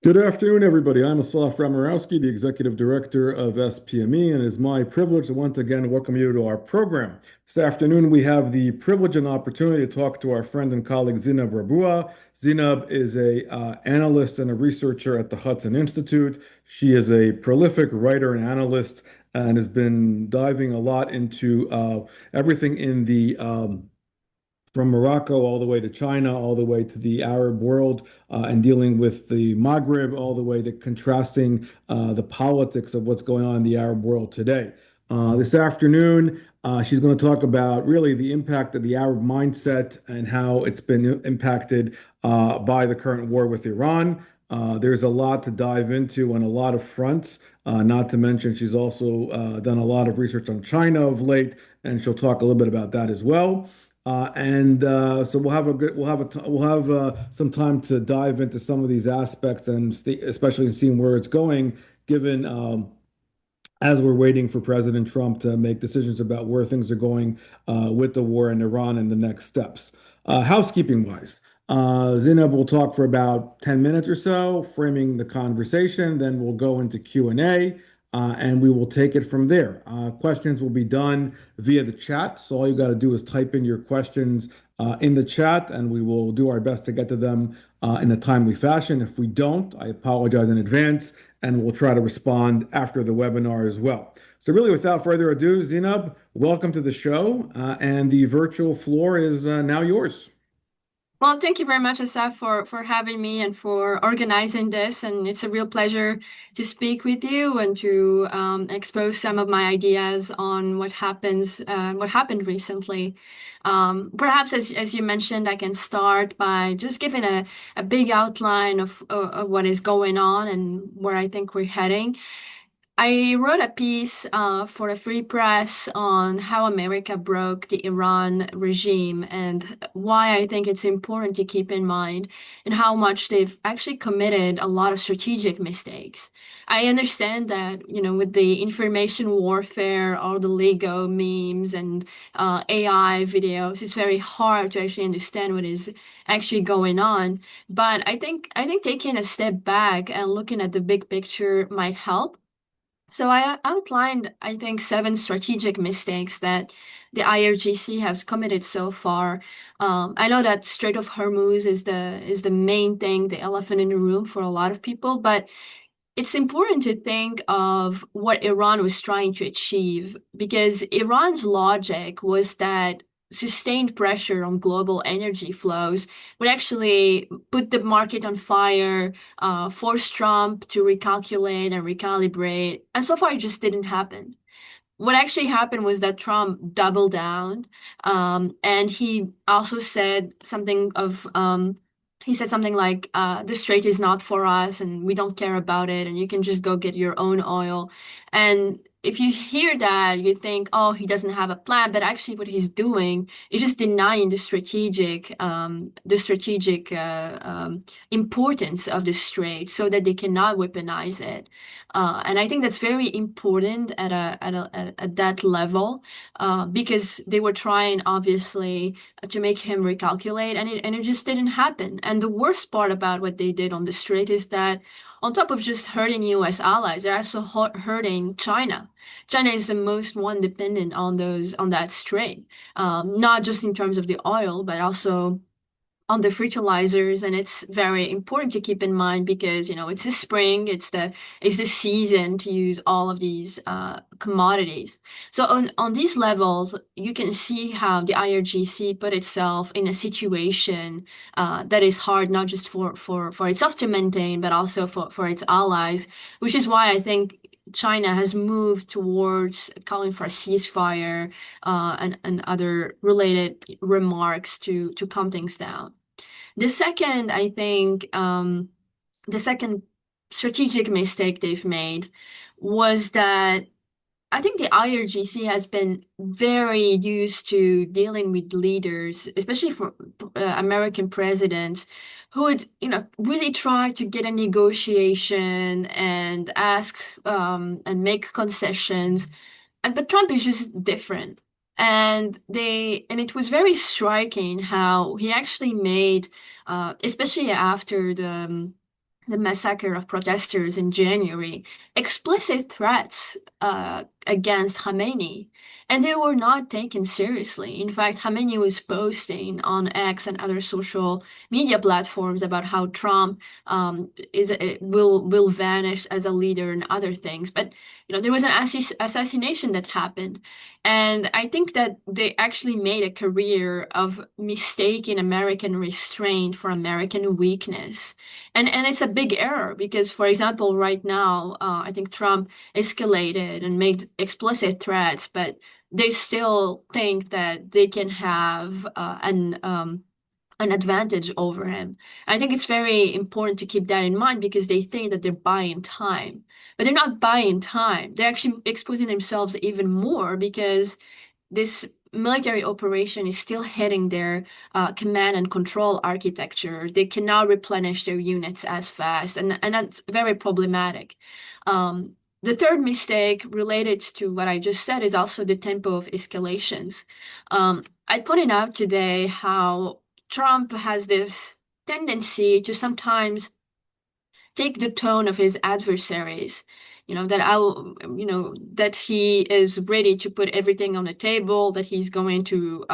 Good afternoon, everybody. I'm Asaf Ramarowski, the Executive Director of SPME, and it is my privilege to once again welcome you to our program. This afternoon, we have the privilege and opportunity to talk to our friend and colleague Zineb Riboua. Zineb is a analyst and a researcher at the Hudson Institute. She is a prolific writer and analyst and has been diving a lot into everything in the from Morocco all the way to China, all the way to the Arab world, and dealing with the Maghreb, all the way to contrasting the politics of what's going on in the Arab world today. This afternoon, she's going to talk about really the impact of the Arab mindset and how it's been impacted by the current war with Iran. There's a lot to dive into on a lot of fronts. Not to mention, she's also done a lot of research on China of late, and she'll talk a little bit about that as well. So we'll have some time to dive into some of these aspects and especially seeing where it's going, given as we're waiting for President Trump to make decisions about where things are going with the war in Iran and the next steps. Housekeeping wise, Zineb will talk for about 10 minutes or so, framing the conversation. Then we'll go into Q&A, and we will take it from there. Questions will be done via the chat. So all you got to do is type in your questions in the chat, and we will do our best to get to them in a timely fashion. If we don't, I apologize in advance, and we'll try to respond after the webinar as well. So really, without further ado, Zineb, welcome to the show, and the virtual floor is now yours. Well, thank you very much, Asaf, for having me and for organizing this. And it's a real pleasure to speak with you and to expose some of my ideas on what happened recently. Perhaps, as you mentioned, I can start by just giving a big outline of what is going on and where I think we're heading. I wrote a piece for a free press on how America broke the Iran regime and why I think it's important to keep in mind and how much they've actually committed a lot of strategic mistakes. I understand that, with the information warfare, all the Lego memes and AI videos, it's very hard to actually understand what is actually going on. But I think taking a step back and looking at the big picture might help. So I outlined, I think, seven strategic mistakes that the IRGC has committed so far. I know that Strait of Hormuz is the main thing, the elephant in the room for a lot of people, but it's important to think of what Iran was trying to achieve because Iran's logic was that sustained pressure on global energy flows would actually put the market on fire, force Trump to recalculate and recalibrate. And so far, it just didn't happen. What actually happened was that Trump doubled down, and he said something like, "The strait is not for us, and we don't care about it, and you can just go get your own oil." And if you hear that, you think, "Oh, he doesn't have a plan," but actually, what he's doing is just denying the strategic importance of the strait, so that they cannot weaponize it. And I think that's very important at that level, because they were trying, obviously, to make him recalculate, and it just didn't happen. And the worst part about what they did on the strait is that on top of just hurting U.S. allies, they're also hurting China. China is the most one dependent on that strait, not just in terms of the oil, but also on the fertilizers. And it's very important to keep in mind because it's the spring, it's the season to use all of these commodities. So on these levels, you can see how the IRGC put itself in a situation that is hard, not just for itself to maintain, but also for its allies, which is why I think China has moved towards calling for a ceasefire, and other related remarks to calm things down. The second, I think, the second strategic mistake they've made was that I think the IRGC has been very used to dealing with leaders, especially for American presidents, who would, really try to get a negotiation and ask and make concessions. But Trump is just different. And it was very striking how he actually made, especially after the massacre of protesters in January, explicit threats against Khamenei, and they were not taken seriously. In fact, Khamenei was posting on X and other social media platforms about how Trump will vanish as a leader and other things. But there was an assassination that happened, and I think that they actually made a career of mistaking American restraint for American weakness. And it's a big error because, for example, right now, I think Trump escalated and made explicit threats, but they still think that they can have an advantage over him. I think it's very important to keep that in mind because they think that they're buying time, but they're not buying time. They're actually exposing themselves even more because this military operation is still hitting their command and control architecture. They cannot replenish their units as fast, and that's very problematic. The third mistake related to what I just said is also the tempo of escalations. I pointed out today how Trump has this tendency to sometimes take the tone of his adversaries, that he is ready to put everything on the table, that he's going to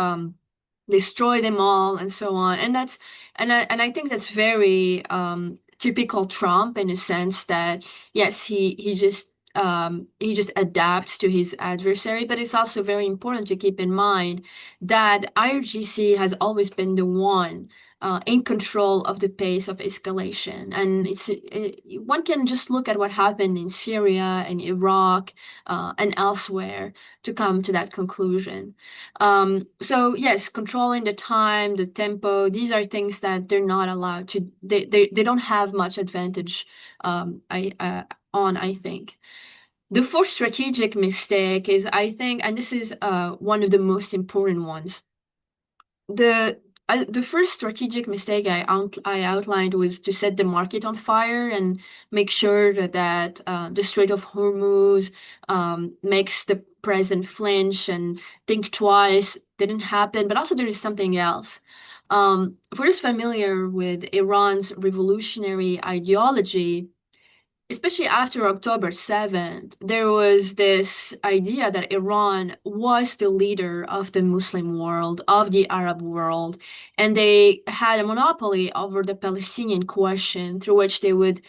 destroy them all and so on. And I think that's very typical Trump in a sense that yes, he just adapts to his adversary, but it's also very important to keep in mind that IRGC has always been the one in control of the pace of escalation. And one can just look at what happened in Syria and Iraq and elsewhere to come to that conclusion. So yes, controlling the time, the tempo, these are things that they're not allowed to, they don't have much advantage I think. The fourth strategic mistake is, I think, and this is one of the most important ones. The first strategic mistake I outlined was to set the market on fire and make sure that the Strait of Hormuz makes the president flinch and think twice. Didn't happen, but also there is something else. For those familiar with Iran's revolutionary ideology, especially after October 7th, there was this idea that Iran was the leader of the Muslim world, of the Arab world, and they had a monopoly over the Palestinian question through which they would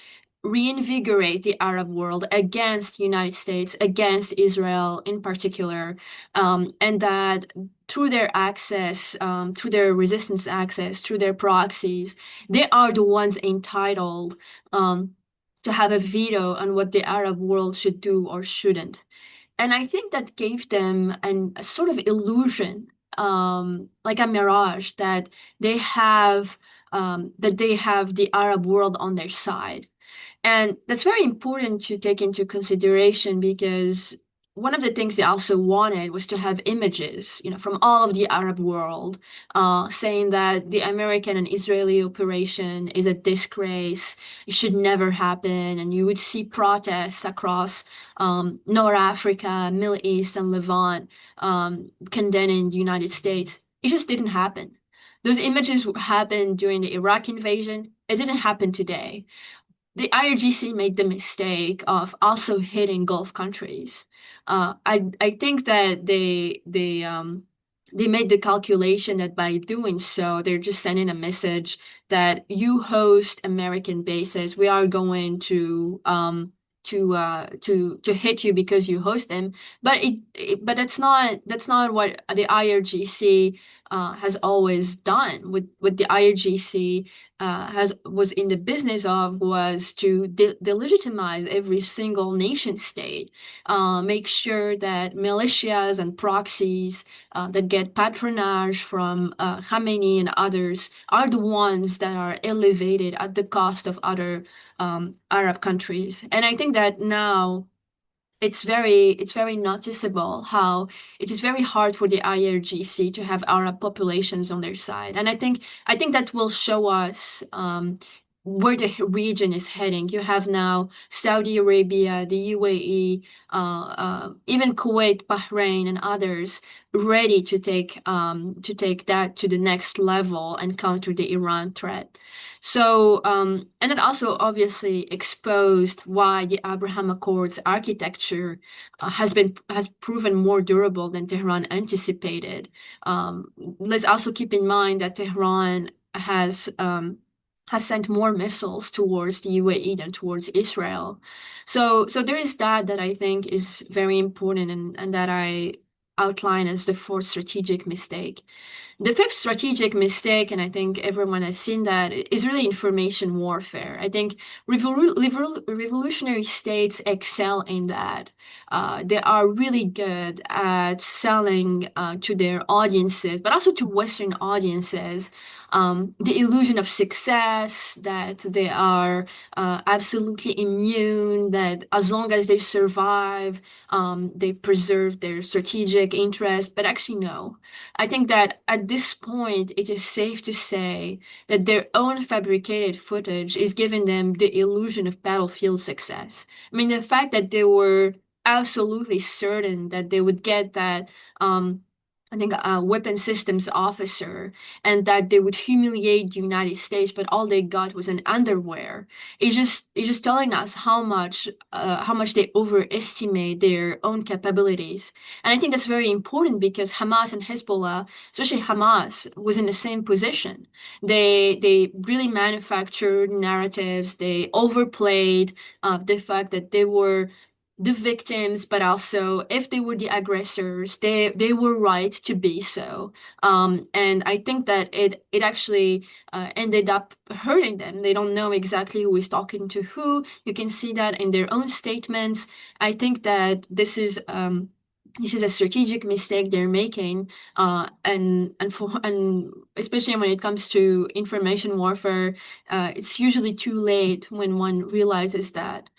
reinvigorate the Arab world against the United States, against Israel in particular, and that through their access, through their resistance access, through their proxies, they are the ones entitled to have a veto on what the Arab world should do or shouldn't. And I think that gave them a sort of illusion, like a mirage, that they have the Arab world on their side. And that's very important to take into consideration because one of the things they also wanted was to have images, from all of the Arab world, saying that the American and Israeli operation is a disgrace, it should never happen, and you would see protests across North Africa, Middle East, and Levant condemning the United States. It just didn't happen. Those images happened during the Iraq invasion. It didn't happen today. The IRGC made the mistake of also hitting Gulf countries. I think that they made the calculation that by doing so, they're just sending a message that you host American bases. We are going to hit you because you host them. But that's not what the IRGC has always done. What the IRGC was in the business of was to delegitimize every single nation state, make sure that militias and proxies that get patronage from Khamenei and others are the ones that are elevated at the cost of other Arab countries. And I think that now it's very noticeable how it is very hard for the IRGC to have Arab populations on their side. And I think that will show us where the region is heading. You have now Saudi Arabia, the UAE, even Kuwait, Bahrain, and others ready to take that to the next level and counter the Iran threat. So, and it also obviously exposed why the Abraham Accords architecture has proven more durable than Tehran anticipated. Let's also keep in mind that Tehran has sent more missiles towards the UAE than towards Israel. So there is that I think is very important and that I outline as the fourth strategic mistake. The fifth strategic mistake, and I think everyone has seen that, is really information warfare. I think revolutionary states excel in that. They are really good at selling to their audiences, but also to Western audiences, the illusion of success, that they are absolutely immune, that as long as they survive, they preserve their strategic interest. But actually, no. I think that at this point, it is safe to say that their own fabricated footage is giving them the illusion of battlefield success. I mean, the fact that they were absolutely certain that they would get that, I think, a weapon systems officer, and that they would humiliate the United States, but all they got was an underwear. It's just telling us how much they overestimate their own capabilities. And I think that's very important because Hamas and Hezbollah, especially Hamas, was in the same position. They really manufactured narratives. They overplayed the fact that they were the victims, but also if they were the aggressors, they were right to be so. And I think that it actually ended up hurting them. They don't know exactly who is talking to who. You can see that in their own statements. I think that this is a strategic mistake they're making, and especially when it comes to information warfare, it's usually too late when one realizes that.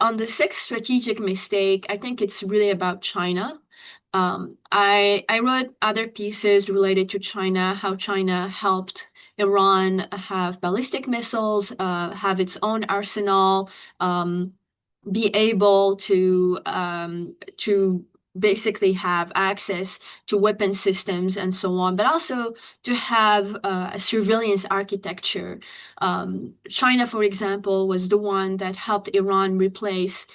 On the sixth strategic mistake, I think it's really about China. I wrote other pieces related to China, how China helped Iran have ballistic missiles, have its own arsenal, be able to basically have access to weapon systems and so on, but also to have a surveillance architecture. China, for example, was the one that helped Iran replace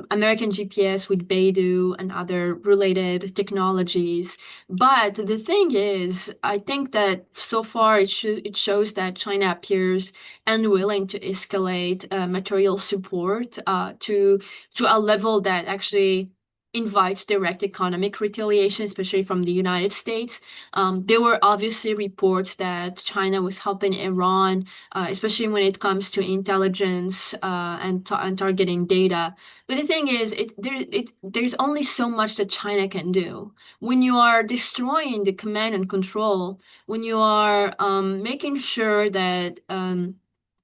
American GPS with Beidou and other related technologies. But the thing is, I think that so far it shows that China appears unwilling to escalate material support to a level that actually invites direct economic retaliation, especially from the United States. There were obviously reports that China was helping Iran, especially when it comes to intelligence and targeting data. But the thing is, there's only so much that China can do. When you are destroying the command and control, when you are making sure that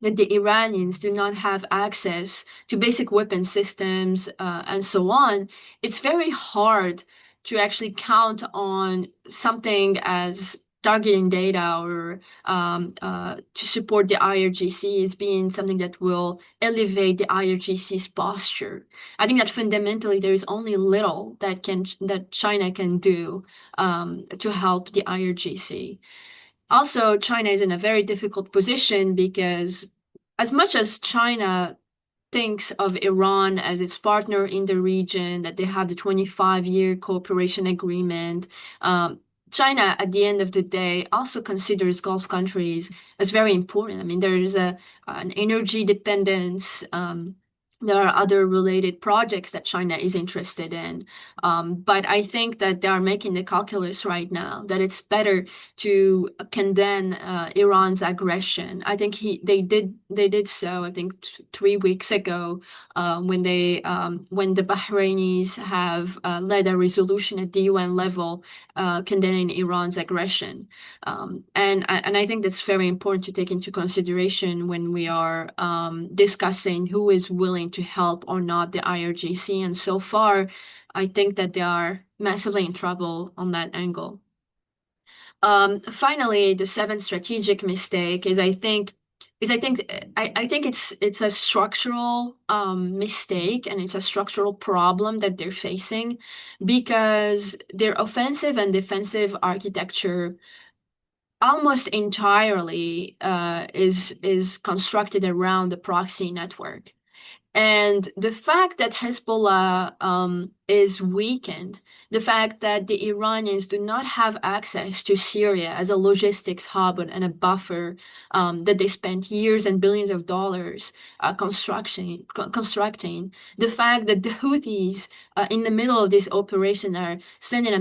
the Iranians do not have access to basic weapon systems and so on, it's very hard to actually count on something as targeting data or to support the IRGC as being something that will elevate the IRGC's posture. I think that fundamentally there is only little that China can do to help the IRGC. Also, China is in a very difficult position because as much as China thinks of Iran as its partner in the region, that they have the 25-year cooperation agreement, China, at the end of the day, also considers Gulf countries as very important. I mean, there is an energy dependence. There are other related projects that China is interested in. But I think that they are making the calculus right now that it's better to condemn Iran's aggression. I think they did so, I think 3 weeks ago, when the Bahrainis have led a resolution at the UN level condemning Iran's aggression. And I think that's very important to take into consideration when we are discussing who is willing to help or not the IRGC. And so far, I think that they are massively in trouble on that angle. Finally, the seventh strategic mistake is, I think, is I think it's a structural mistake, and it's a structural problem that they're facing because their offensive and defensive architecture almost entirely is constructed around the proxy network. And the fact that Hezbollah is weakened, the fact that the Iranians do not have access to Syria as a logistics hub and a buffer that they spent years and billions of dollars constructing, the fact that the Houthis in the middle of this operation are sending a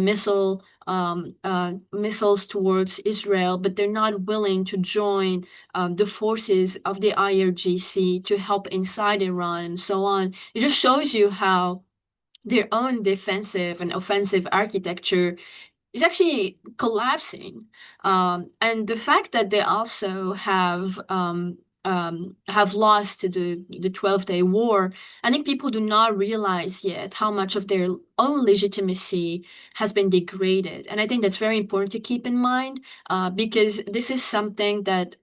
missiles towards Israel, but they're not willing to join the forces of the IRGC to help inside Iran and so on. It just shows you how their own defensive and offensive architecture is actually collapsing. And the fact that they also have lost the 12-day war, I think people do not realize yet how much of their own legitimacy has been degraded. And I think that's very important to keep in mind because this is something that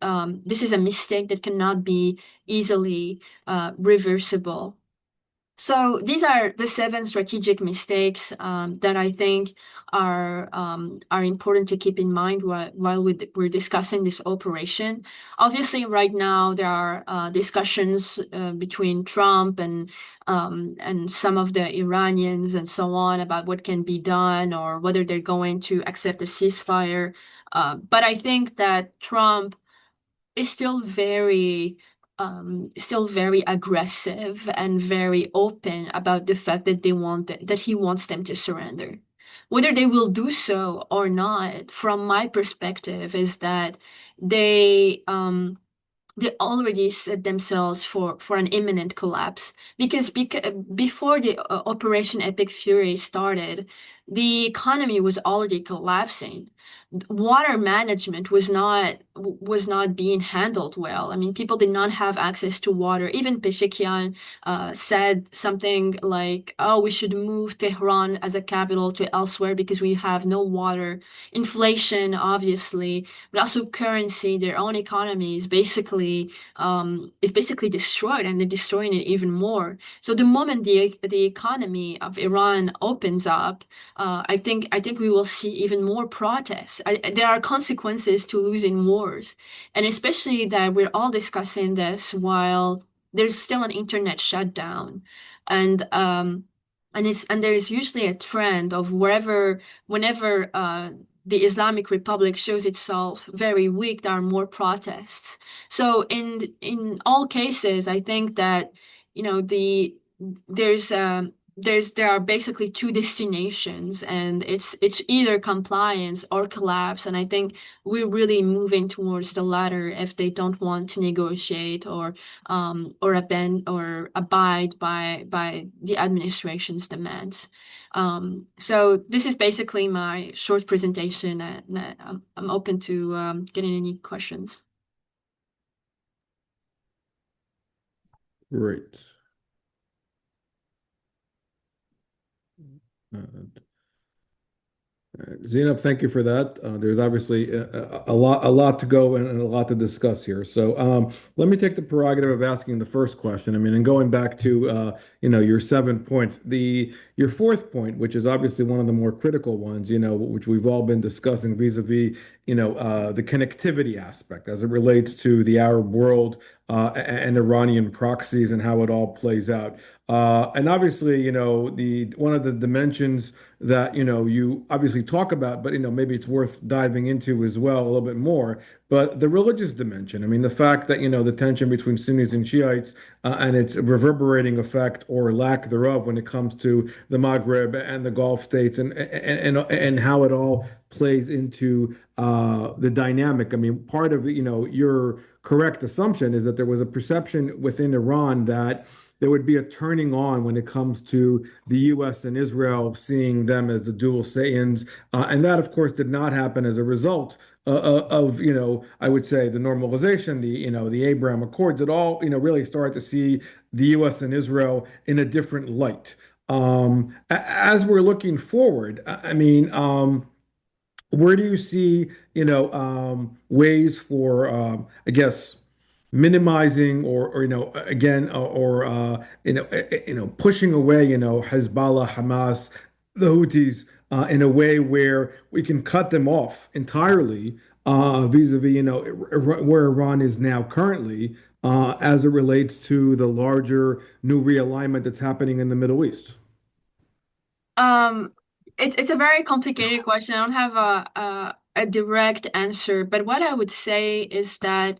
this is a mistake that cannot be easily reversible. So these are the seven strategic mistakes that I think are important to keep in mind while we're discussing this operation. Obviously, right now there are discussions between Trump and some of the Iranians and so on about what can be done or whether they're going to accept a ceasefire. But I think that Trump is still very aggressive and very open about the fact that that he wants them to surrender. Whether they will do so or not, from my perspective, is that they they already set themselves for an imminent collapse because before the Operation Epic Fury started, the economy was already collapsing. Water management was not being handled well. I mean, people did not have access to water. Even Peshkian said something like, "Oh, we should move Tehran as a capital to elsewhere because we have no water." Inflation, obviously, but also currency, their own economy is basically destroyed, and they're destroying it even more. So the moment the economy of Iran opens up, I think we will see even more protests. There are consequences to losing wars, and especially that we're all discussing this while there's still an internet shutdown, and there is usually a trend of whenever the Islamic Republic shows itself very weak, there are more protests. So in all cases, I think that you know there's there are basically two destinations, and it's either compliance or collapse. And I think we're really moving towards the latter if they don't want to negotiate or abide by the administration's demands. So this is basically my short presentation, and I'm open to getting any questions. Great. Uh, Zineb, thank you for that. There's obviously a lot to go and a lot to discuss here. So let me take the prerogative of asking the first question. I mean, and going back to your 7 points, your fourth point, which is obviously one of the more critical ones, which we've all been discussing vis-a-vis, the connectivity aspect as it relates to the Arab world and Iranian proxies and how it all plays out. And obviously, the one of the dimensions that you obviously talk about, but maybe it's worth diving into as well a little bit more. But the religious dimension, I mean, the fact that the tension between Sunnis and Shiites and its reverberating effect or lack thereof when it comes to the Maghreb and the Gulf states and how it all plays into the dynamic. I mean, part of your correct assumption is that there was a perception within Iran that there would be a turning on when it comes to the U.S. and Israel, seeing them as the dual Satans. And that, of course, did not happen as a result of, I would say the normalization, the Abraham Accords. It all, really started to see the U.S. and Israel in a different light. As we're looking forward, I mean, where do you see, ways for, I guess, minimizing or again pushing away Hezbollah, Hamas, the Houthis in a way where we can cut them off entirely vis-a-vis where Iran is now currently as it relates to the larger new realignment that's happening in the Middle East. Um, it's a very complicated question. I don't have a direct answer, but what I would say is that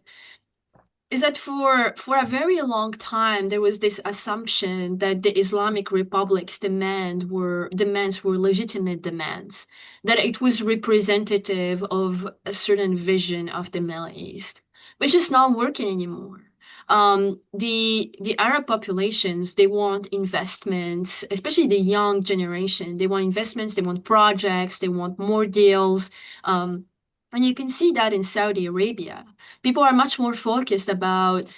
for a very long time there was this assumption that the Islamic Republic's demands were legitimate demands, that it was representative of a certain vision of the Middle East, which is not working anymore. The Arab populations, they want investments, especially the young generation. They want investments, they want projects, they want more deals. And you can see that in Saudi Arabia. People are much more focused about,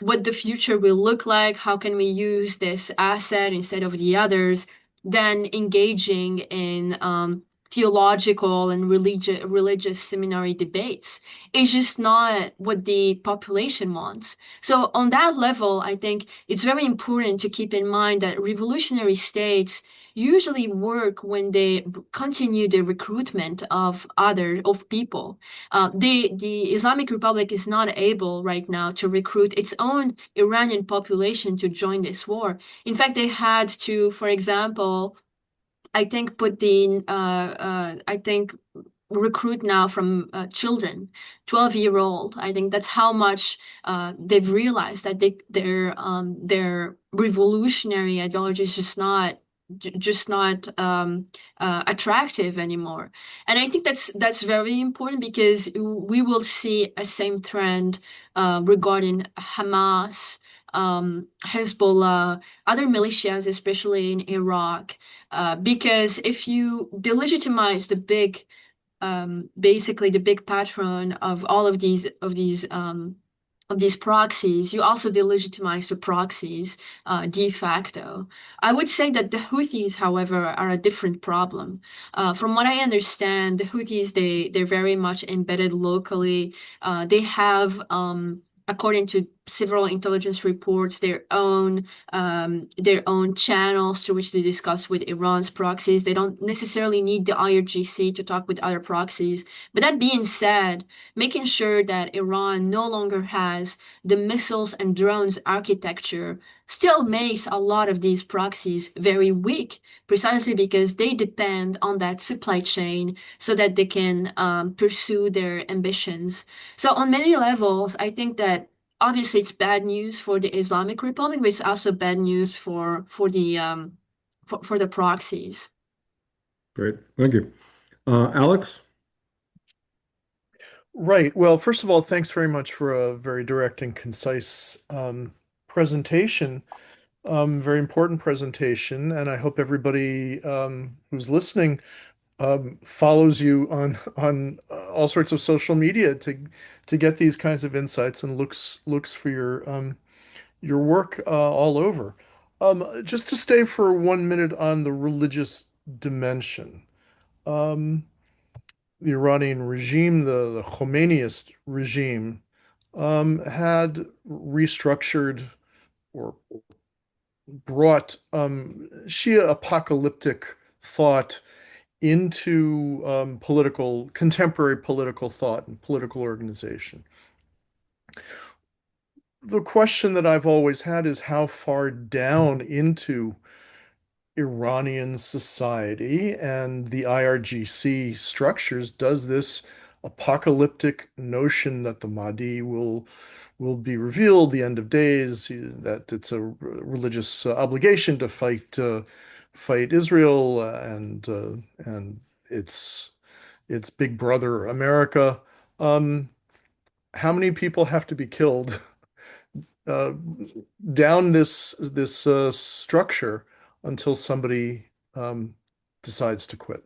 what the future will look like, how can we use this asset instead of the others, than engaging in theological and religious seminary debates. It's just not what the population wants. So on that level, I think it's very important to keep in mind that revolutionary states usually work when they continue the recruitment of people. The Islamic Republic is not able right now to recruit its own Iranian population to join this war. In fact, they had to, for example, I think I think recruit now from children, 12-year-old. I think that's how much they've realized that their revolutionary ideology is just not attractive anymore. And I think that's very important because we will see a same trend regarding Hamas, Hezbollah, other militias, especially in Iraq, because if you delegitimize basically the big patron of all of these proxies, you also delegitimize the proxies de facto. I would say that the Houthis, however, are a different problem. From what I understand, the Houthis, they're very much embedded locally. They have, according to several intelligence reports, their own channels through which they discuss with Iran's proxies. They don't necessarily need the IRGC to talk with other proxies. But that being said, making sure that Iran no longer has the missiles and drones architecture still makes a lot of these proxies very weak, precisely because they depend on that supply chain so that they can pursue their ambitions. So on many levels, I think that obviously it's bad news for the Islamic Republic, but it's also bad news for the proxies. Great. Thank you. Alex? Right. Well, first of all, thanks very much for a very direct and concise presentation. Very important presentation, and I hope everybody who's listening follows you on all sorts of social media to get these kinds of insights and looks for your work all over. Just to stay for 1 minute on the religious dimension. Um, the Iranian regime, the Khomeiniist regime, had restructured or brought Shia apocalyptic thought into contemporary political thought and political organization. The question that I've always had is how far down into Iranian society and the IRGC structures does this apocalyptic notion that the Mahdi will be revealed, the end of days, that it's a religious obligation to fight Israel and its big brother America. How many people have to be killed uh, down this structure until somebody decides to quit?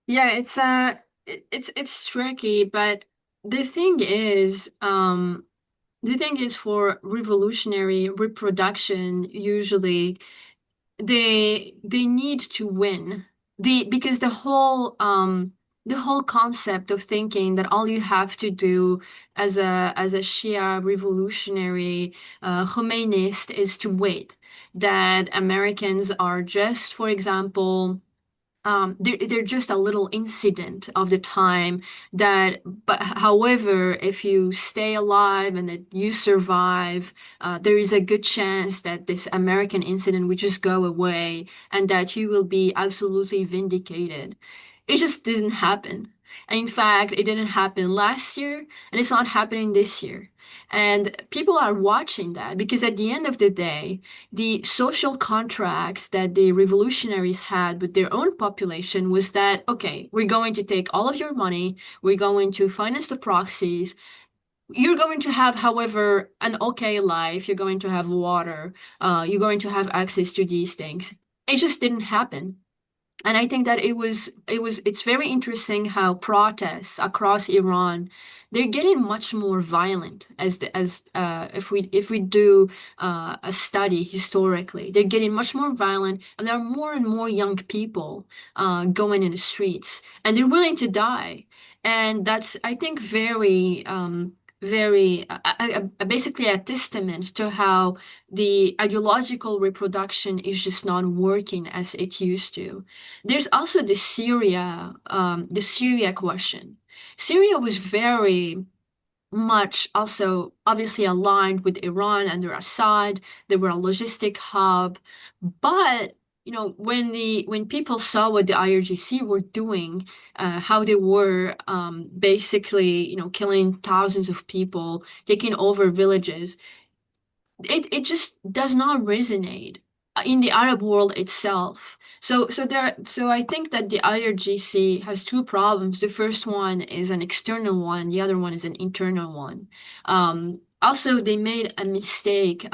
Yeah, it's tricky, but the thing is, for revolutionary reproduction, usually they need to win. Because the whole concept of thinking that all you have to do as a Shia revolutionary Khomeinist is to wait, that Americans are just, for example, they're just a little incident of the time that, but however, if you stay alive and that you survive, there is a good chance that this American incident will just go away and that you will be absolutely vindicated. It just didn't happen. And in fact, it didn't happen last year, and it's not happening this year. And people are watching that because at the end of the day, the social contracts that the revolutionaries had with their own population was that, okay, we're going to take all of your money, we're going to finance the proxies, you're going to have, however, an okay life, you're going to have water, you're going to have access to these things. It just didn't happen. And I think that it's very interesting how protests across Iran, they're getting much more violent if we do a study historically, they're getting much more violent, and there are more and more young people going in the streets, and they're willing to die. And that's, I think, basically a testament to how the ideological reproduction is just not working as it used to. There's also the Syria question. Syria was very much also obviously aligned with Iran under Assad. They were a logistic hub, but when people saw what the IRGC were doing, how they were basically killing thousands of people, taking over villages, it just does not resonate in the Arab world itself. So I think that the IRGC has two problems. The first one is an external one, the other one is an internal one. Also, they made a mistake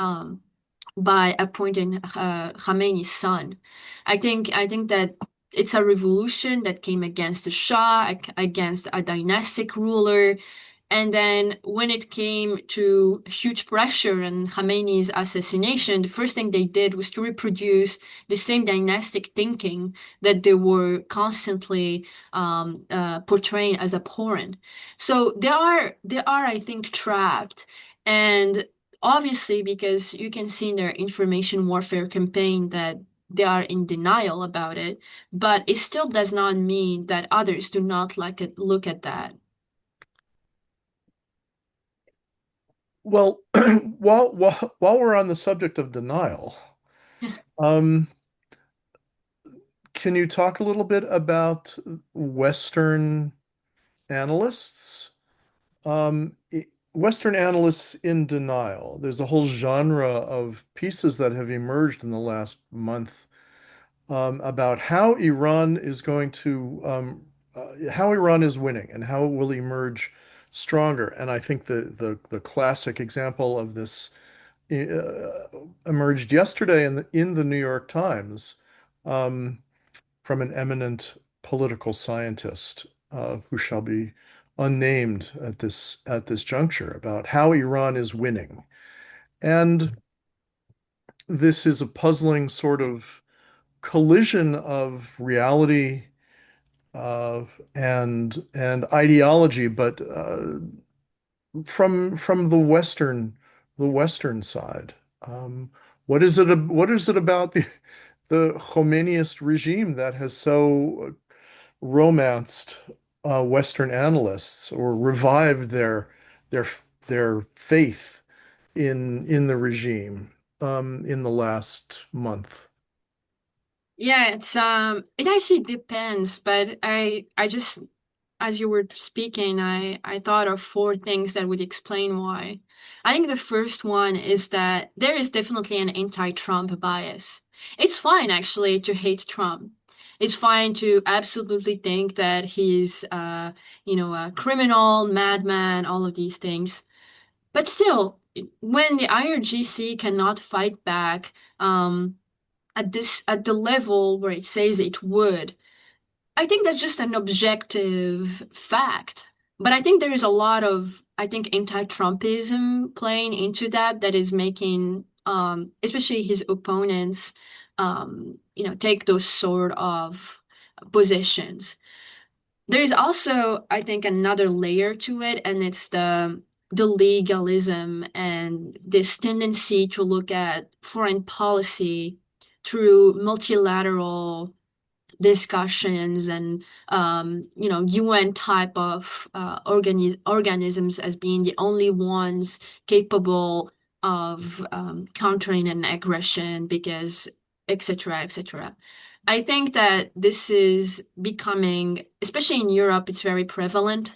by appointing Khamenei's son. I think that it's a revolution that came against the Shah, against a dynastic ruler. And then when it came to huge pressure and Khamenei's assassination, the first thing they did was to reproduce the same dynastic thinking that they were constantly portraying as abhorrent. So they are, I think, trapped. And obviously, because you can see in their information warfare campaign that they are in denial about it, but it still does not mean that others do not look at that. Well, while we're on the subject of denial, um, can you talk a little bit about Western analysts? Western analysts in denial. There's a whole genre of pieces that have emerged in the last month about how Iran is going to, how Iran is winning and how it will emerge stronger. And I think the classic example of this emerged yesterday in the New York Times um, from an eminent political scientist who shall be unnamed at this juncture about how Iran is winning. And this is a puzzling sort of collision of reality and ideology, but from the Western side. Um, what is it about the Khomeinist regime that has so romanced Western analysts or revived their their faith in the regime in the last month? Yeah, it actually depends, but I just as you were speaking, I thought of four things that would explain why. I think the first one is that there is definitely an anti-Trump bias. It's fine actually to hate Trump. It's fine to absolutely think that he's a criminal, madman, all of these things. But still, when the IRGC cannot fight back, at the level where it says it would, I think that's just an objective fact. But I think there is a lot of, I think, anti-Trumpism playing into that is making, especially his opponents, take those sort of positions. There is also, I think, another layer to it, and it's the legalism and this tendency to look at foreign policy through multilateral discussions and UN type of organisms as being the only ones capable of countering an aggression because etc etc. I think that this is becoming, especially in Europe, it's very prevalent.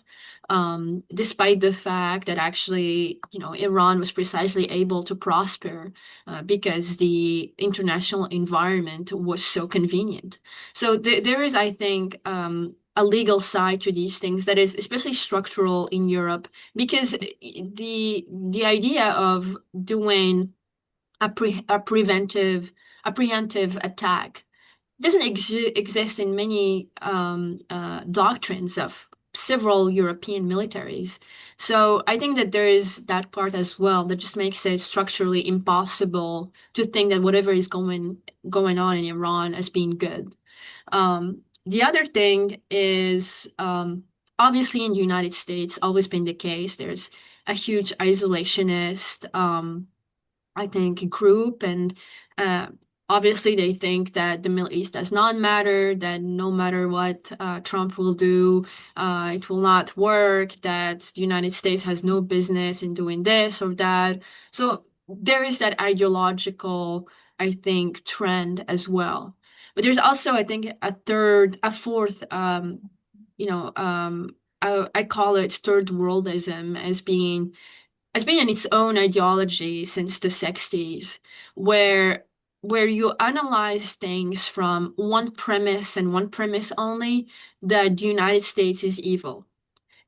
Despite the fact that actually, Iran was precisely able to prosper because the international environment was so convenient. So there is, I think, a legal side to these things that is especially structural in Europe because the idea of doing a preemptive attack doesn't exist in many doctrines of several European militaries. So I think that there is that part as well that just makes it structurally impossible to think that whatever is going on in Iran as being good. The other thing is obviously in the United States, always been the case. There's a huge isolationist, I think, group, and uh, obviously they think that the Middle East does not matter, that no matter what Trump will do, it will not work, that the United States has no business in doing this or that. So there is that ideological, I think, trend as well. But there's also, I think, a fourth, I call it third worldism as being in its own ideology since the 60s, where you analyze things from one premise and one premise only, that the United States is evil.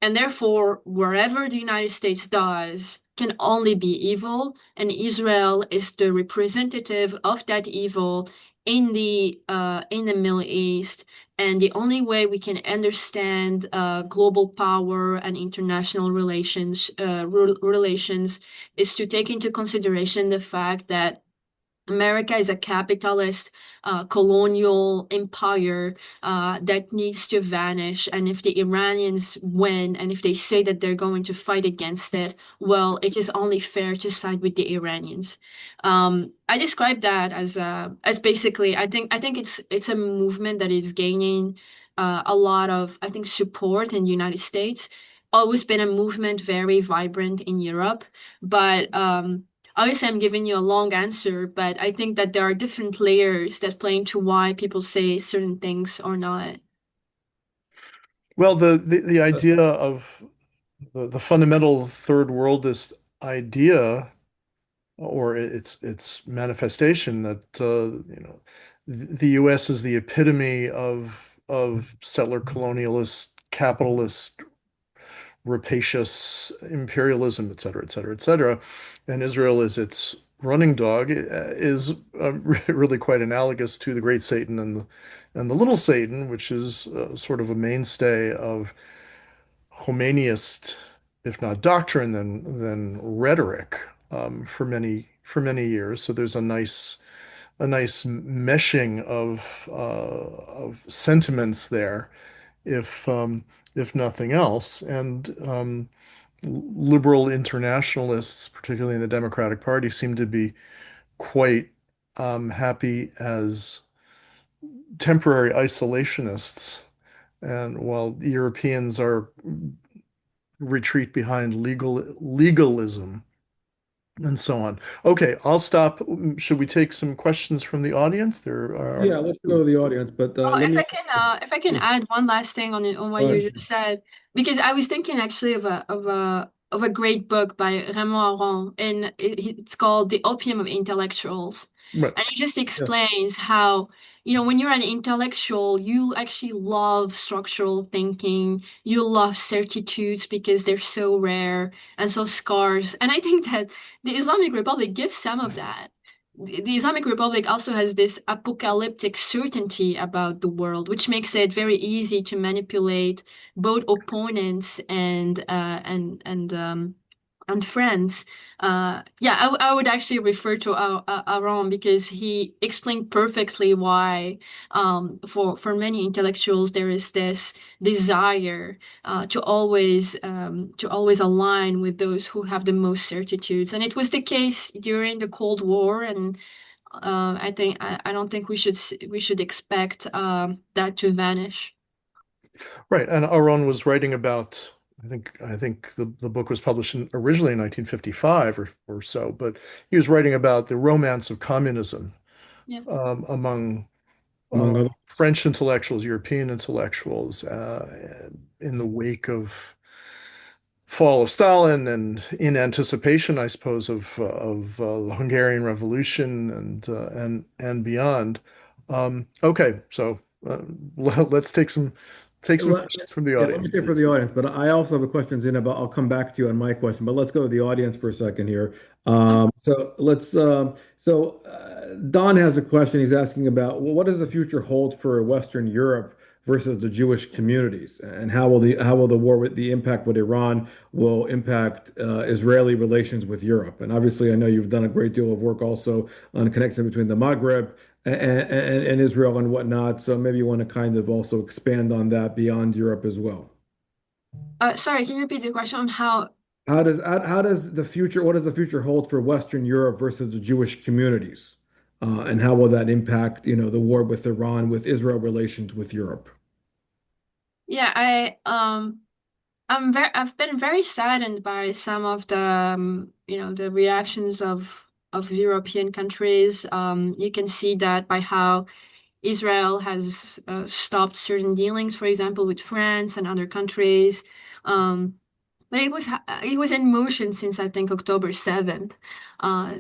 And therefore, wherever the United States does can only be evil, and Israel is the representative of that evil in the Middle East. And the only way we can understand global power and international relations is to take into consideration the fact that America is a capitalist, colonial empire that needs to vanish. And if the Iranians win, and if they say that they're going to fight against it, well, it is only fair to side with the Iranians. I describe that as basically, I think it's a movement that is gaining a lot of, I think, support in the United States. Always been a movement very vibrant in Europe, but obviously, I'm giving you a long answer, but I think that there are different layers that play into why people say certain things or not. Well, the idea of the fundamental third worldist idea, or its manifestation, that the U.S. is the epitome of settler colonialist, capitalist, rapacious imperialism, et cetera, et cetera, et cetera, and Israel is its running dog, is really quite analogous to the Great Satan and the Little Satan, which is sort of a mainstay of Khomeiniist, if not doctrine, then rhetoric, for many years. So there's a nice meshing of sentiments there, if nothing else. And liberal internationalists, particularly in the Democratic Party, seem to be quite happy as temporary isolationists. And while Europeans are retreat behind legalism and so on. Okay, I'll stop. Should we take some questions from the audience? There are. Yeah, let's go to the audience, but Oh, let me. if I can add one last thing on what Go you ahead. just said, because I was thinking actually of a great book by Raymond Aron, and it's called The Opium of Intellectuals. Right. And it just Yeah. explains how, when you're an intellectual, you actually love structural thinking. You love certitudes because they're so rare and so scarce. And I think that the Islamic Republic gives some of that. The Islamic Republic also has this apocalyptic certainty about the world, which makes it very easy to manipulate both opponents and and France. Yeah, I would actually refer to Aaron because he explained perfectly why, for many intellectuals, there is this desire to always align with those who have the most certitudes, and it was the case during the Cold War. And I don't think we should expect that to vanish. Right. And Aron was writing about, I think the book was published originally in 1955 or so, but he was writing about the romance of communism Yeah. among among other. French intellectuals, European intellectuals, in the wake of fall of Stalin and in anticipation, I suppose, of the Hungarian Revolution and beyond. Okay, so uh, let's take some Let, questions from the yeah, let me audience, say for please. the audience, but I also have a question, Zineb, but I'll come back to you on my question. But let's go to the audience for a second here. So let's. Don has a question. He's asking about, well, what does the future hold for Western Europe versus the Jewish communities, and how will the war with the impact with Iran will impact Israeli relations with Europe? And obviously, I know you've done a great deal of work also on connection between the Maghreb and Israel and whatnot. So maybe you want to kind of also expand on that beyond Europe as well. Sorry, can you repeat the question on how? How does the future, what does the future hold for Western Europe versus the Jewish communities? And how will that impact, the war with Iran, with Israel relations with Europe? Yeah, I've been very saddened by some of the the reactions of European countries. You can see that by how Israel has stopped certain dealings, for example, with France and other countries. Um, but it was in motion since I think October 7th.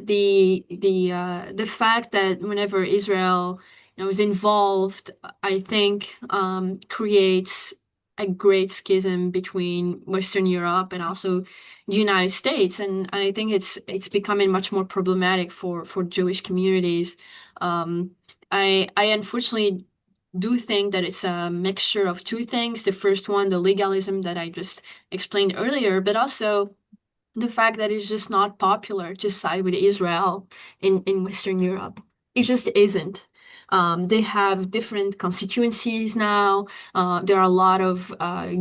The fact that whenever Israel is involved, I think creates a great schism between Western Europe and also the United States, and I think it's becoming much more problematic for Jewish communities. Um, I unfortunately do think that it's a mixture of two things. The first one, the legalism that I just explained earlier, but also the fact that it's just not popular to side with Israel in Western Europe. It just isn't. They have different constituencies now. There are a lot of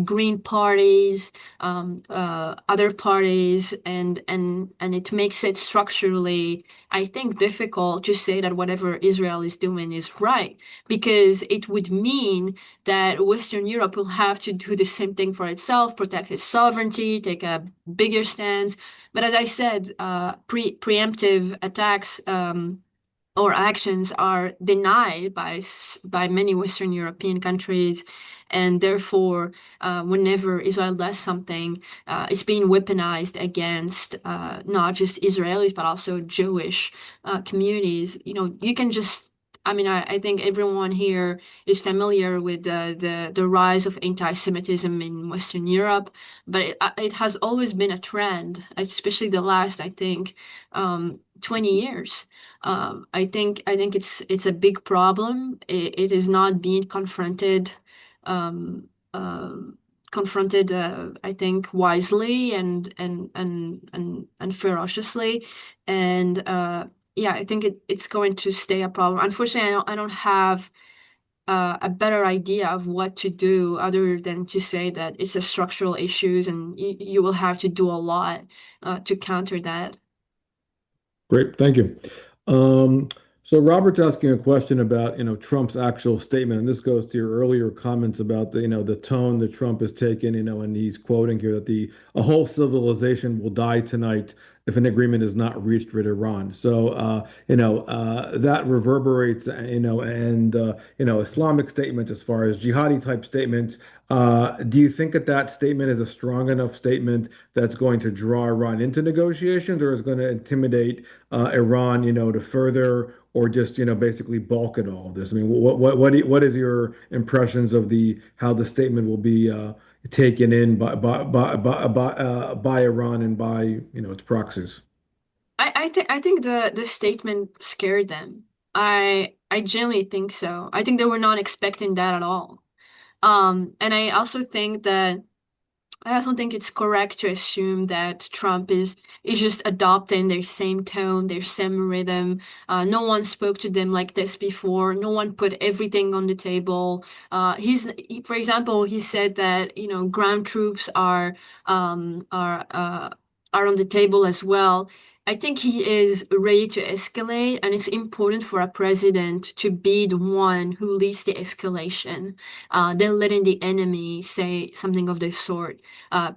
green parties, other parties, and it makes it structurally, I think, difficult to say that whatever Israel is doing is right, because it would mean that Western Europe will have to do the same thing for itself, protect its sovereignty, take a bigger stance. But as I said, preemptive attacks or actions are denied by many Western European countries, and therefore, whenever Israel does something, it's being weaponized against not just Israelis but also Jewish communities. You can just. I mean, I think everyone here is familiar with the rise of anti-Semitism in Western Europe, but it has always been a trend, especially the last, I think, 20 years. I think it's a big problem. It is not being um, um, confronted, I think, wisely and ferociously. And yeah, I think it's going to stay a problem. Unfortunately, I don't have a better idea of what to do other than to say that it's a structural issues, and you will have to do a lot to counter that. Great, thank you. Um, so Robert's asking a question about, Trump's actual statement, and this goes to your earlier comments about the tone that Trump has taken, and he's quoting here that a whole civilization will die tonight if an agreement is not reached with Iran. So, that reverberates, and Islamic statements as far as jihadi type statements. Do you think that that statement is a strong enough statement that's going to draw Iran into negotiations, or is going to intimidate Iran, to further or just, basically balk at all of this? I mean, what is your impressions of the how the statement will be taken in by Iran and by, its proxies? I think the statement scared them. I genuinely think so. I think they were not expecting that at all. And I also think that I also think it's correct to assume that Trump is just adopting their same tone, their same rhythm. No one spoke to them like this before. No one put everything on the table. For example, he said that, ground troops um, are uh, are on the table as well. I think he is ready to escalate, and it's important for a president to be the one who leads the escalation, than letting the enemy say something of the sort.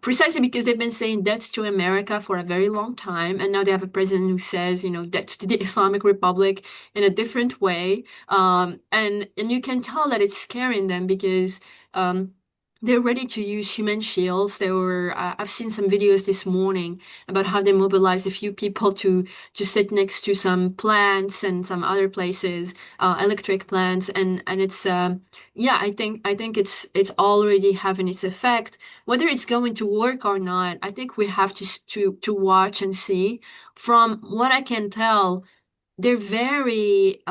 Precisely because they've been saying death to America for a very long time, and now they have a president who says, death to the Islamic Republic in a different way. And you can tell that it's scaring them because they're ready to use human shields. I've seen some videos this morning about how they mobilized a few people to sit next to some plants and some other places, electric plants, and it's yeah, I think it's already having its effect. Whether it's going to work or not, I think we have to watch and see. From what I can tell, they're very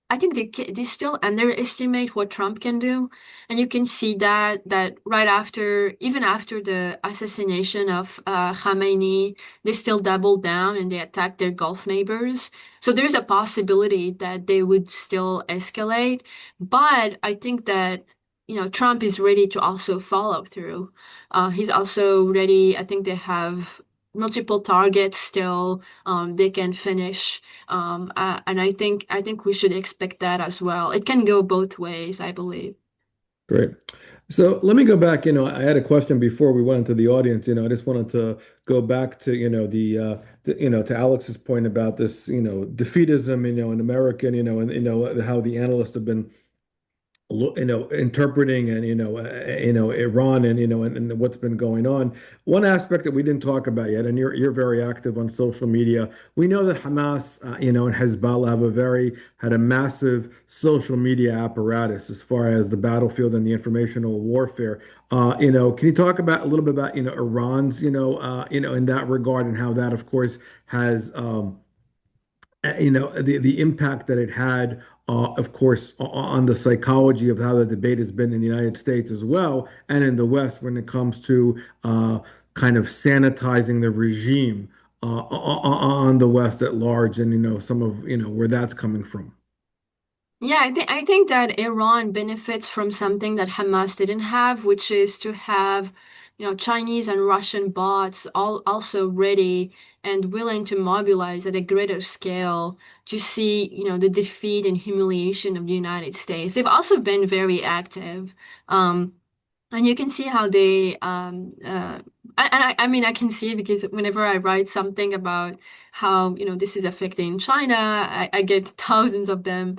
I think they still underestimate what Trump can do, and you can see that right after, even after the assassination of Khamenei, they still doubled down and they attacked their Gulf neighbors. So there's a possibility that they would still escalate, but I think that Trump is ready to also follow through. He's also ready. I think they have multiple targets still. They can finish. And I think we should expect that as well. It can go both ways, I believe. Great. So let me go back. I had a question before we went into the audience. I just wanted to go back to, to Alex's point about this, defeatism, in American, and how the analysts have been interpreting and Iran and and what's been going on. One aspect that we didn't talk about yet, and you're very active on social media. We know that Hamas, and Hezbollah had a massive social media apparatus as far as the battlefield and the informational warfare. Can you talk about a little bit about Iran's, in that regard, and how that, of course, has the impact that it had, of course, on the psychology of how the debate has been in the United States as well, and in the West when it comes to kind of sanitizing the regime on the West at large, and some of where that's coming from. Yeah, I think that Iran benefits from something that Hamas didn't have, which is to have, Chinese and Russian bots all also ready and willing to mobilize at a greater scale to see, the defeat and humiliation of the United States. They've also been very active. Um, and you can see how they, I mean, I can see it because whenever I write something about how, this is affecting China, I get thousands of them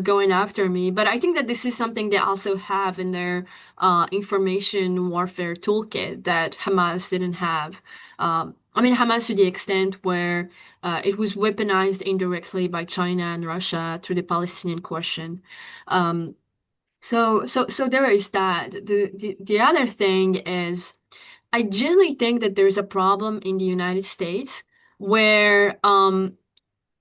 going after me. But I think that this is something they also have in their information warfare toolkit that Hamas didn't have. I mean, Hamas to the extent where it was weaponized indirectly by China and Russia through the Palestinian question. Um, so there is that. The other thing is, I generally think that there's a problem in the United States where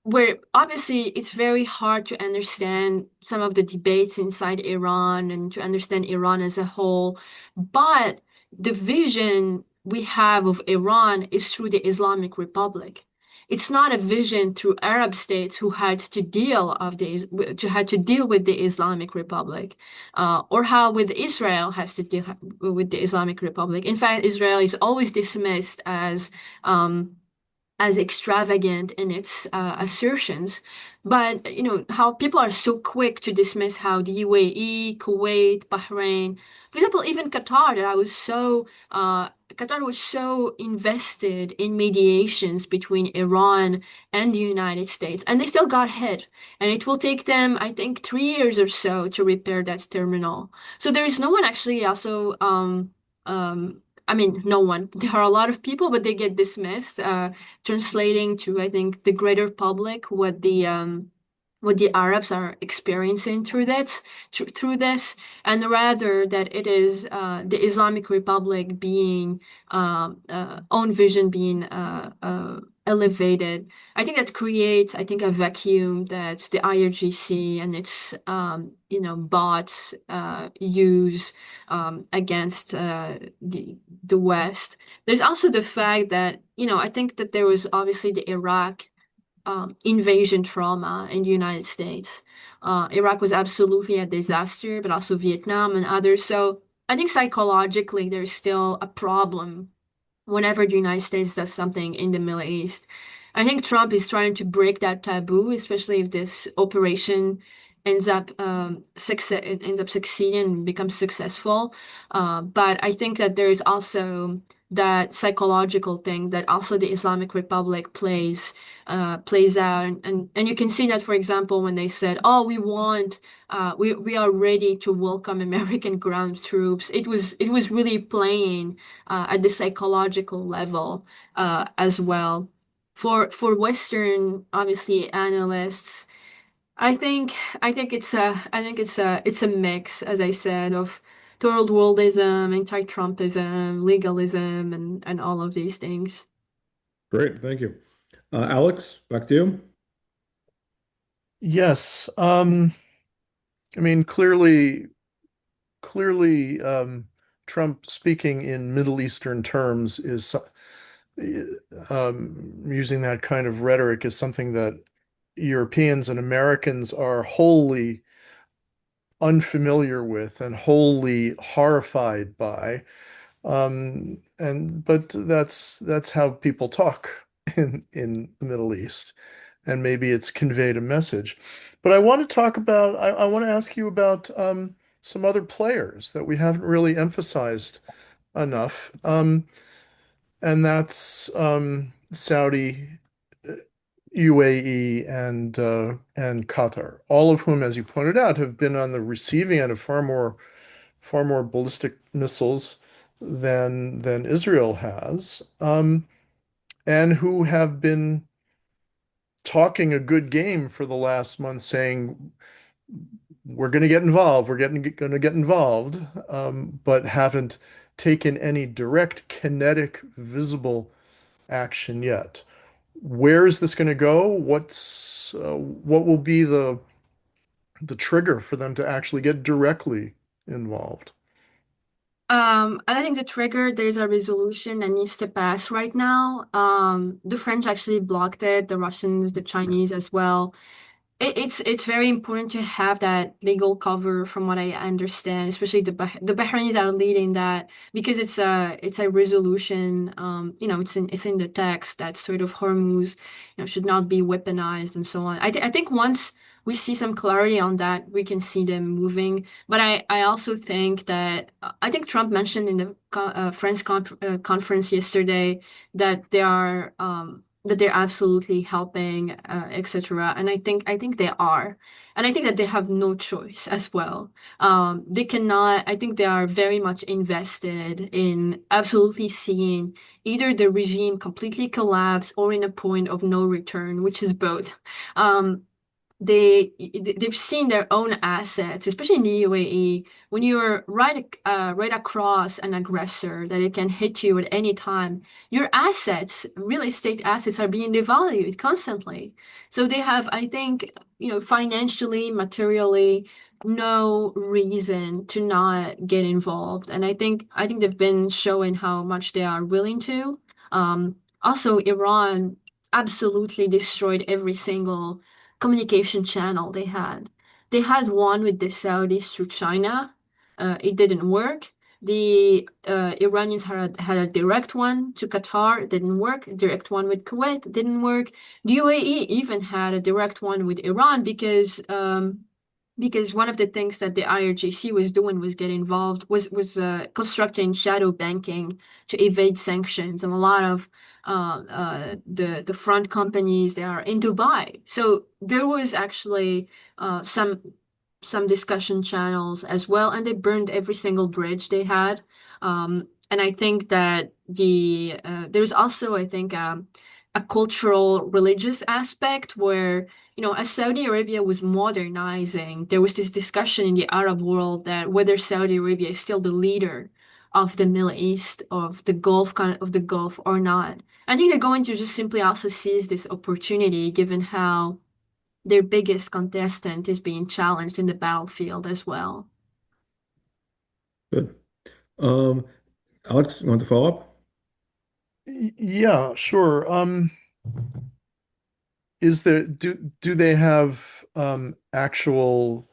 where obviously it's very hard to understand some of the debates inside Iran and to understand Iran as a whole. But the vision we have of Iran is through the Islamic Republic. It's not a vision through Arab states who had to deal with the Islamic Republic, or how with Israel has to deal with the Islamic Republic. In fact, Israel is always dismissed as extravagant in its assertions. But how people are so quick to dismiss how the UAE, Kuwait, Bahrain, for example, even Qatar, Qatar was so invested in mediations between Iran and the United States, and they still got hit. And it will take them, I think, 3 years or so to repair that terminal. So there is no one actually also I mean, no one. There are a lot of people, but they get dismissed, translating to, I think, the greater public what the Arabs are experiencing through this, and rather that it is the Islamic Republic being own vision being elevated. I think that creates, I think, a vacuum that the IRGC and its, bots use against the West. There's also the fact that, I think that there was obviously the Iraq invasion trauma in the United States. Iraq was absolutely a disaster, but also Vietnam and others. So I think psychologically there's still a problem whenever the United States does something in the Middle East. I think Trump is trying to break that taboo, especially if this operation ends up succeeding and becomes successful. But I think that there is also that psychological thing that also the Islamic Republic plays out, and you can see that, for example, when they said, "Oh, we are ready to welcome American ground troops." It was really playing at the psychological level as well. For Western, obviously, analysts, I think it's a mix, as I said, of third worldism, anti-Trumpism, legalism, and all of these things. Great, thank you. Alex, back to you. Yes. I mean, clearly, Trump speaking in Middle Eastern terms is using that kind of rhetoric is something that Europeans and Americans are wholly unfamiliar with and wholly horrified by. But that's how people talk in the Middle East, and maybe it's conveyed a message. But I want to ask you about some other players that we haven't really emphasized enough, and that's Saudi, UAE, and Qatar, all of whom, as you pointed out, have been on the receiving end of far more ballistic missiles than Israel has, and who have been talking a good game for the last month, saying we're going to get involved, going to get involved, but haven't taken any direct, kinetic, visible action yet. Where is this going to go? What will be the trigger for them to actually get directly involved? And I think the trigger, there's a resolution that needs to pass right now. The French actually blocked it, the Russians, the Chinese as well. It's very important to have that legal cover, from what I understand, especially the Bahrainis are leading that because it's a resolution. It's in the text that sort of Hormuz, should not be weaponized and so on. I think once we see some clarity on that, we can see them moving. But I also think that I think Trump mentioned in the French conference yesterday that they're absolutely helping, etc. And I think they are, and I think that they have no choice as well. They cannot. I think they are very much invested in absolutely seeing either the regime completely collapse or in a point of no return, which is both. Um, they've seen their own assets, especially in the UAE, when you're right across an aggressor that it can hit you at any time. Your assets, real estate assets, are being devalued constantly. So they have, I think, financially, materially, no reason to not get involved. And I think they've been showing how much they are willing to. Also, Iran absolutely destroyed every single communication channel they had. They had one with the Saudis through China. It didn't work. The Iranians had a direct one to Qatar, didn't work. Direct one with Kuwait, didn't work. The UAE even had a direct one with Iran because one of the things that the IRGC was doing was get involved was constructing shadow banking to evade sanctions, and a lot of the front companies, they are in Dubai. So there was actually some discussion channels as well, and they burned every single bridge they had. And I think that there's also, I think, a cultural religious aspect where, as Saudi Arabia was modernizing, there was this discussion in the Arab world that whether Saudi Arabia is still the leader of the Middle East, of the Gulf, kind of the Gulf or not. I think they're going to just simply also seize this opportunity, given how their biggest contestant is being challenged in the battlefield as well. Good. Um, Alex, you want to follow up? Yeah, sure. Is there do they have actual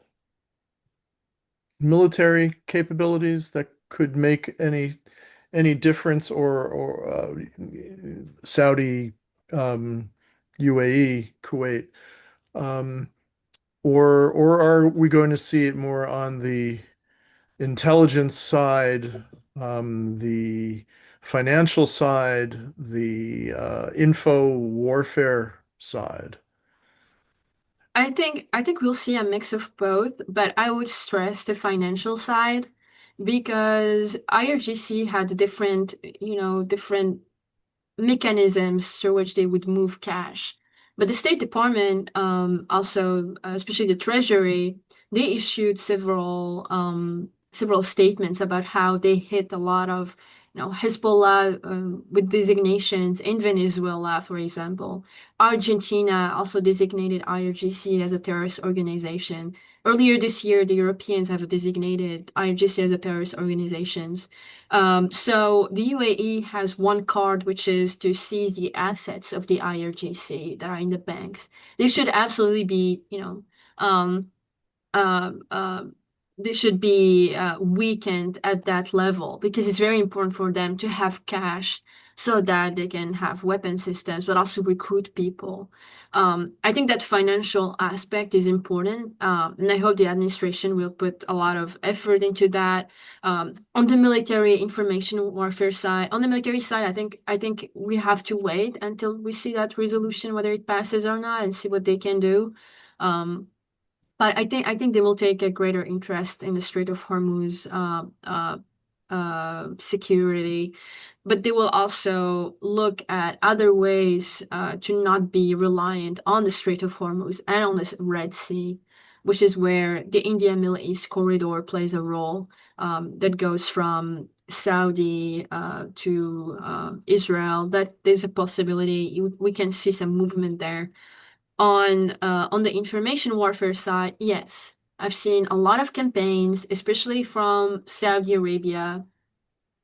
military capabilities that could make any difference, or Saudi, um, UAE, Kuwait, um, or are we going to see it more on the intelligence side, the financial side, the info warfare side? I think we'll see a mix of both, but I would stress the financial side because IRGC had different mechanisms through which they would move cash. But the State Department, also, especially the Treasury, they issued several statements about how they hit a lot of, Hezbollah, with designations in Venezuela, for example. Argentina also designated IRGC as a terrorist organization. Earlier this year, the Europeans have designated IRGC as a terrorist organization. So the UAE has one card, which is to seize the assets of the IRGC that are in the banks. They should absolutely be, um, uh, uh, they should be weakened at that level because it's very important for them to have cash so that they can have weapon systems, but also recruit people. I think that financial aspect is important, and I hope the administration will put a lot of effort into that. On the military information warfare side, on the military side, I think we have to wait until we see that resolution, whether it passes or not, and see what they can do. Um, but I think they will take a greater interest in the Strait of Hormuz security, but they will also look at other ways to not be reliant on the Strait of Hormuz and on the Red Sea, which is where the India-Middle East corridor plays a role, that goes from Saudi to Israel. That there's a possibility we can see some movement there. On the information warfare side, yes, I've seen a lot of campaigns, especially from Saudi Arabia,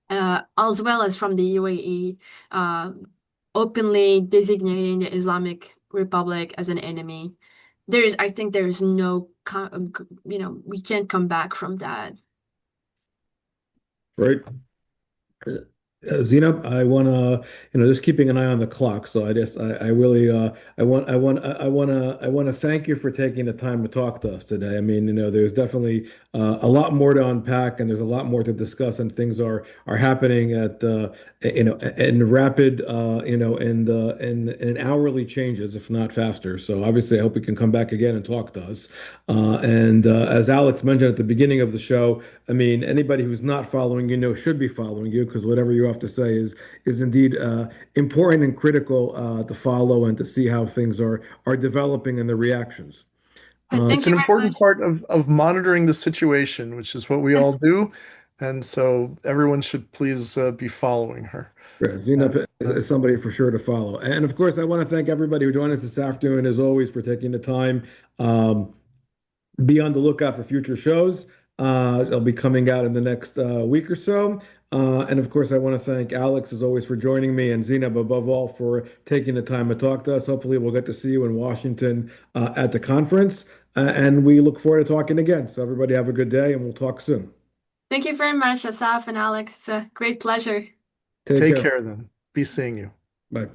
as well as from the UAE, uh, openly designating the Islamic Republic as an enemy. I think there is no, we can't come back from that. Right. Zineb, I want to, just keeping an eye on the clock. So I really, I want to thank you for taking the time to talk to us today. I mean, there's definitely a lot more to unpack, and there's a lot more to discuss, and things are happening at, in rapid, in hourly changes, if not faster. So obviously, I hope you can come back again and talk to us. And as Alex mentioned at the beginning of the show, I mean, anybody who's not following should be following you because whatever you have to say is indeed important and critical to follow and to see how things are developing and the reactions. Thank It's you an very important much. part of monitoring the situation, which is what we all do. And so everyone should please be following her. Yeah, And, Zenep is somebody for sure to follow. And of course, I want to thank everybody who joined us this afternoon, as always, for taking the time. Be on the lookout for future shows. They'll be coming out in the next week or so. And of course, I want to thank Alex, as always, for joining me, and Zineb, above all, for taking the time to talk to us. Hopefully, we'll get to see you in Washington at the conference. And we look forward to talking again. So, everybody, have a good day, and we'll talk soon. Thank you very much, Asaf and Alex. It's a great pleasure. Take take care. care then. Be seeing you. Bye.